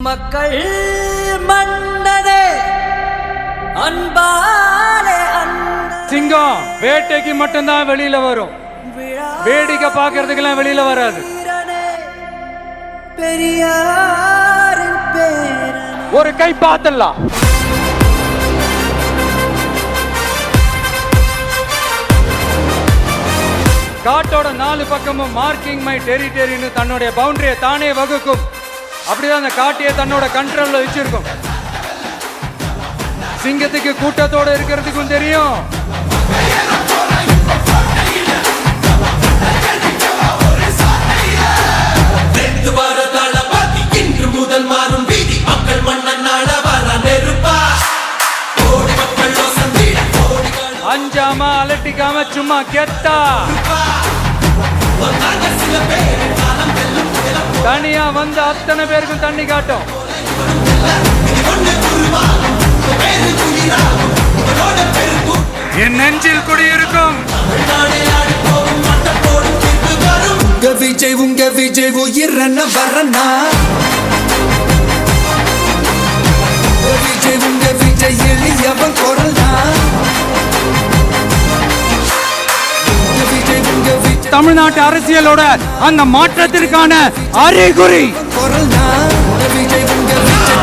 மக்கள் மன்னனே அன்பாலே சிங்கம் வேட்டைக்கு மட்டும்தான் வெளியில வரும், வேடிக்கை பார்க்கறதுக்கெல்லாம் வெளியில வராது. பெரியாரின் பேரன் ஒரு கை பார்த்தலாம். காட்டோட 4 பக்கமும் மார்க்கிங் மை டெரிட்டரின்னு தன்னுடைய பவுண்டரியை தானே வகுக்கும். அப்படிதான் அந்த காட்டையே தன்னோட கண்ட்ரோல்ல வச்சிருக்கும். சிங்கத்துக்கு கூட்டத்தோட இருக்கிறதுக்கும் தெரியும். அஞ்சாம அலட்டிக்காம சும்மா கெத்தா தனியா வந்து அத்தனை பேருக்கும் தண்ணி காட்டும். என் நெஞ்சில் குடியிருக்கும் உங்க விஜய் உயிரன வரனா, உங்க விஜய் எளியவன் குரல்னா, தமிழ்நாட்டு அரசியலோட அந்த மாற்றத்திற்கான அறிகுறி குரல்னா, விஜய் உங்க விஜய்